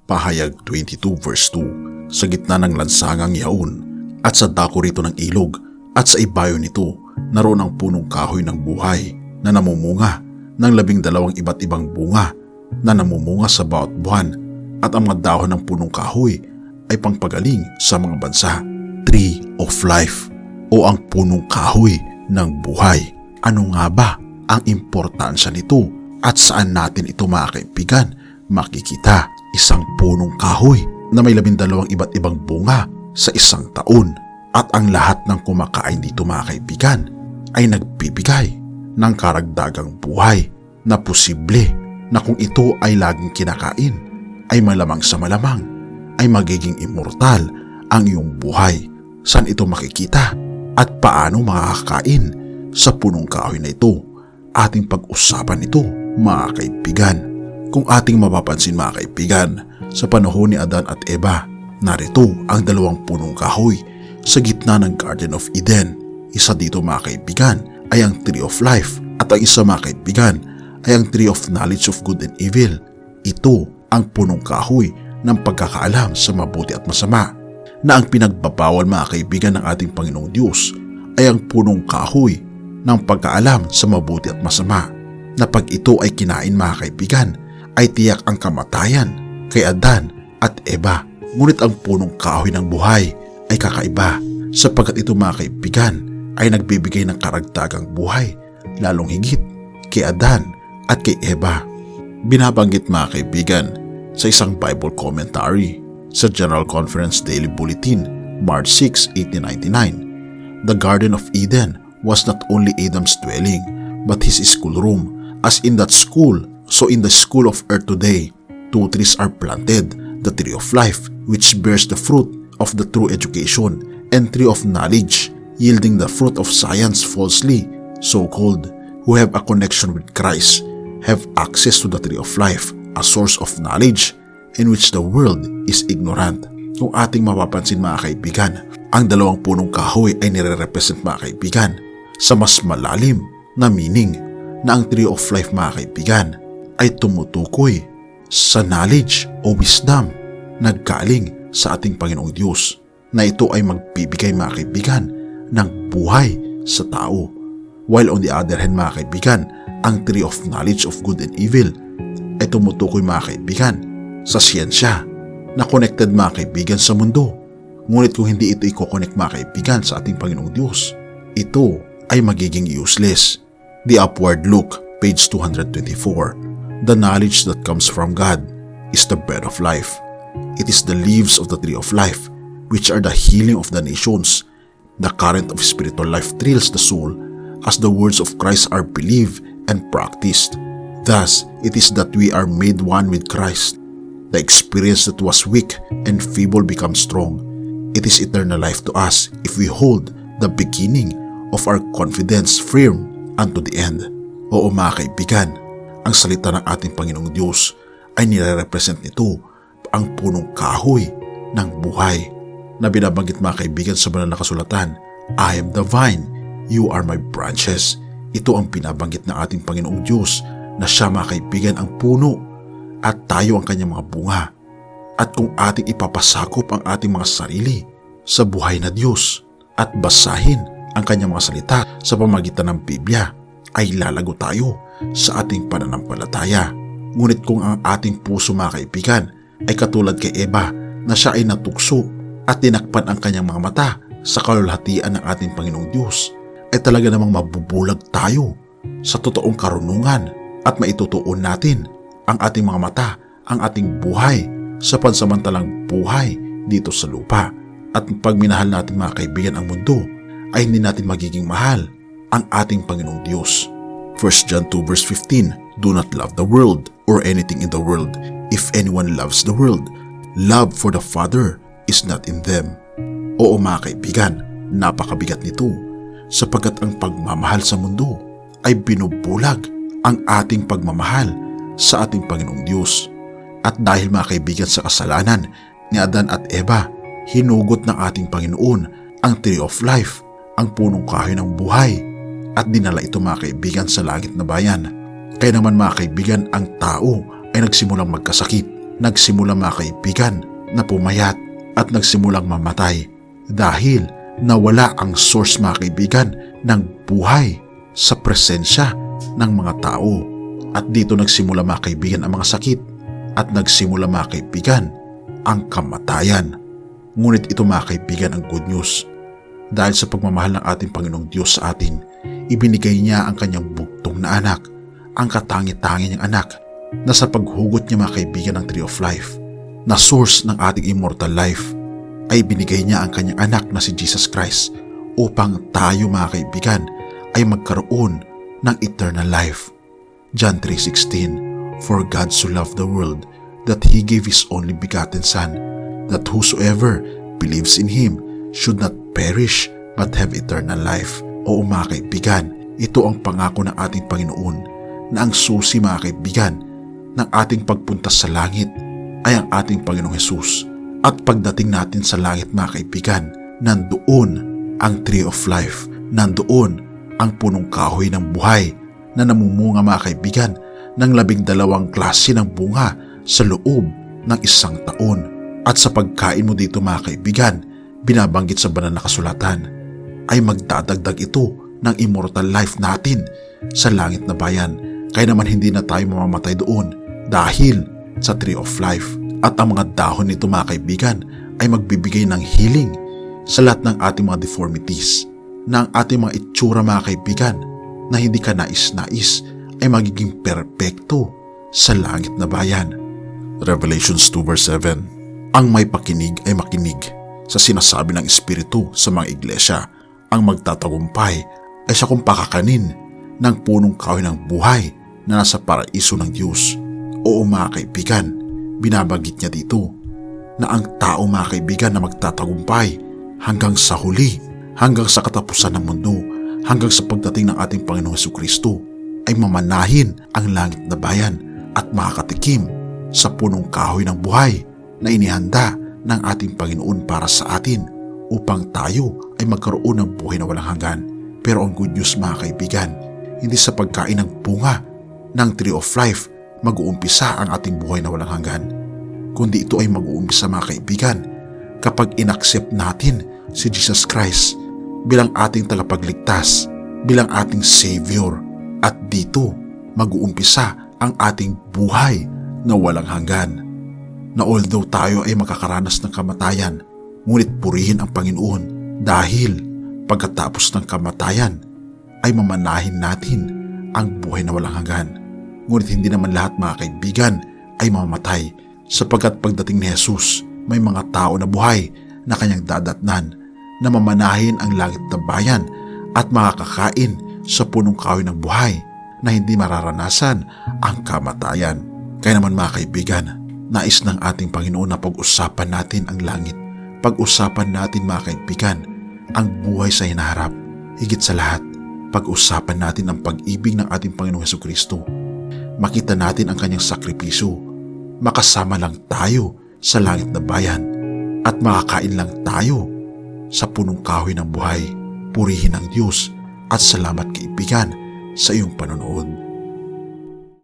Pahayag 22 verse 2, sa gitna ng lansangang yaon at sa dako rito ng ilog at sa ibayo nito naroon ang punong kahoy ng buhay na namumunga ng 12 iba't ibang bunga na namumunga sa bawat buwan, at ang mga dahon ng punong kahoy ay pangpagaling sa mga bansa. Tree of Life o ang punong kahoy ng buhay. Ano nga ba ang importansya nito at saan natin ito, mga kaibigan, makikita? Isang punong kahoy na may 12 iba't ibang bunga sa isang taon, at ang lahat ng kumakain dito, mga kaibigan, ay nagbibigay ng karagdagang buhay na posible na kung ito ay laging kinakain ay malamang sa malamang ay magiging immortal ang iyong buhay. Saan ito makikita at paano makakakain sa punong kahoy na ito? Ating pag-usapan ito, mga kaibigan. Kung ating mapapansin, mga kaibigan, sa panahon ni Adan at Eva, narito ang 2 punong kahoy sa gitna ng Garden of Eden. Isa dito, mga kaibigan, ay ang Tree of Life, at ang isa, mga kaibigan, ay ang Tree of Knowledge of Good and Evil. Ito ang punong kahoy ng pagkakaalam sa mabuti at masama, na ang pinagbabawal, mga kaibigan, ng ating Panginoong Diyos ay ang punong kahoy ng pagkaalam sa mabuti at masama, na pag ito ay kinain, mga kaibigan, ay tiyak ang kamatayan kay Adan at Eva. Ngunit ang punong kahoy ng buhay ay kakaiba, sapagkat ito, mga kaibigan, ay nagbibigay ng karagdagang buhay, lalong higit kay Adan at kay Eva. Binabanggit, mga kaibigan, sa isang Bible commentary sa General Conference Daily Bulletin, March 6, 1899, the Garden of Eden was not only Adam's dwelling, but his schoolroom. As in that school, so in the school of earth today, 2 trees are planted, the tree of life, which bears the fruit of the true education, and tree of knowledge, yielding the fruit of science falsely so-called, who have a connection with Christ, have access to the tree of life, a source of knowledge, in which the world is ignorant. Kung ating mapapansin, mga kaibigan, ang 2 punong kahoy ay nire-represent, mga kaibigan, sa mas malalim na meaning, na ang tree of life, mga kaibigan, ay tumutukoy sa knowledge o wisdom na galing sa ating Panginoong Diyos, na ito ay magbibigay, mga kaibigan, ng buhay sa tao. While on the other hand, mga kaibigan, ang tree of knowledge of good and evil ay tumutukoy, mga kaibigan, sa siyensya na connected, mga kaibigan, sa mundo. Ngunit kung hindi ito i-connect, mga kaibigan, sa ating Panginoong Diyos, ito ay magiging useless. The Upward Look, page 224. The knowledge that comes from God is the bread of life. It is the leaves of the tree of life, which are the healing of the nations. The current of spiritual life thrills the soul as the words of Christ are believed and practiced. Thus, it is that we are made one with Christ. The experience that was weak and feeble becomes strong. It is eternal life to us if we hold the beginning of our confidence firm unto the end. Oo, mga kaibigan, ang salita ng ating Panginoong Diyos ay nire-represent nito ang punong kahoy ng buhay, na binabanggit, mga kaibigan, sa banal na kasulatan. I am the vine, you are my branches. Ito ang pinabanggit ng ating Panginoong Diyos, na siya, mga kaibigan, ang puno at tayo ang kanyang mga bunga. At kung ating ipapasakop ang ating mga sarili sa buhay na Diyos at basahin ang kanyang mga salita sa pamamagitan ng Biblia, ay lalago tayo sa ating pananampalataya. Ngunit kung ang ating puso, mga kaibigan, ay katulad kay Eva, na siya ay natukso at tinakpan ang kanyang mga mata sa kalulhatian ng ating Panginoong Diyos, ay talaga namang mabubulag tayo sa totoong karunungan at maitutuon natin ang ating mga mata, ang ating buhay sa pansamantalang buhay dito sa lupa. At pag minahal natin, mga kaibigan, ang mundo, ay hindi natin magiging mahal ang ating Panginoong Diyos. 1 John 2 verse 15, do not love the world or anything in the world. If anyone loves the world, love for the Father is not in them. Oo, mga kaibigan, napakabigat nito, sapagkat ang pagmamahal sa mundo ay binubulag ang ating pagmamahal sa ating Panginoong Diyos. At dahil, mga kaibigan, sa kasalanan ni Adan at Eva, hinugot ng ating Panginoon ang tree of life, ang punong kahoy ng buhay, at dinala ito, mga kaibigan, sa langit na bayan. Kaya naman, mga kaibigan, ang tao ay nagsimulang magkasakit nagsimula mga kaibigan na pumayat at nagsimulang mamatay dahil nawala ang source mga kaibigan ng buhay sa presensya ng mga tao. At dito nagsimula mga kaibigan ang mga sakit at nagsimula mga kaibigan ang kamatayan. Ngunit ito mga kaibigan ang good news. Dahil sa pagmamahal ng ating Panginoong Diyos sa atin, ibinigay niya ang kanyang bugtong na anak, ang katangi-tangi niyang anak, na sa paghugot niya mga kaibigan ng Tree of Life, na source ng ating immortal life, ay binigay niya ang kanyang anak na si Jesus Christ upang tayo mga kaibigan ay magkaroon ng eternal life. John 3:16, For God so loved the world that He gave His only begotten Son, that whosoever believes in Him should not perish but have eternal life. Oo mga kaibigan, ito ang pangako ng ating Panginoon na ang susi mga kaibigan ng ating pagpunta sa langit ay ang ating Panginoong Hesus. At pagdating natin sa langit mga kaibigan, nandoon ang Tree of Life, nandoon ang punong kahoy ng buhay na namumunga mga kaibigan ng 12 klase ng bunga sa loob ng 1 taon. At sa pagkain mo dito mga kaibigan, binabanggit sa banal na kasulatan, ay magdadagdag ito ng immortal life natin sa langit na bayan. Kaya naman hindi na tayo mamamatay doon dahil sa Tree of Life. At ang mga dahon nito mga kaibigan ay magbibigay ng healing sa lahat ng ating mga deformities, na ang ating mga itsura mga kaibigan na hindi ka nais-nais ay magiging perpekto sa langit na bayan. Revelations 2 verse 7. Ang may pakinig ay makinig sa sinasabi ng Espiritu sa mga iglesia. Ang magtatagumpay ay siya kung pakakanin ng punong kahoy ng buhay na nasa paraiso ng Diyos. Oo mga kaibigan, binabanggit niya dito na ang tao mga kaibigan na magtatagumpay hanggang sa huli, hanggang sa katapusan ng mundo, hanggang sa pagdating ng ating Panginoong Hesukristo, ay mamanahin ang langit na bayan at makakatikim sa punong kahoy ng buhay na inihanda ng ating Panginoon para sa atin upang tayo ay magkaroon ng buhay na walang hanggan. Pero ang good news mga kaibigan, hindi sa pagkain ng bunga ng Tree of Life mag-uumpisa ang ating buhay na walang hanggan, kundi ito ay mag-uumpisa mga kaibigan kapag inaccept natin si Jesus Christ bilang ating tagapagligtas, bilang ating Savior. At dito mag-uumpisa ang ating buhay na walang hanggan. Na although tayo ay makakaranas ng kamatayan, ngunit purihin ang Panginoon dahil pagkatapos ng kamatayan ay mamanahin natin ang buhay na walang hanggan. Ngunit hindi naman lahat mga kaibigan ay mamamatay, sapagkat pagdating ni Jesus, may mga tao na buhay na kanyang dadatnan na mamanahin ang langit na bayan at makakakain sa punong kahoy ng buhay na hindi mararanasan ang kamatayan. Kaya naman mga kaibigan, nais ng ating Panginoon na pag-usapan natin ang langit. Pag-usapan natin mga kaibigan ang buhay sa hinaharap. Higit sa lahat, pag-usapan natin ang pag-ibig ng ating Panginoong Hesukristo. Makita natin ang kanyang sakripisyo. Makasama lang tayo sa langit na bayan at makakain lang tayo sa punong kahoy ng buhay. Purihin ang Diyos at salamat kaibigan sa iyong panonood.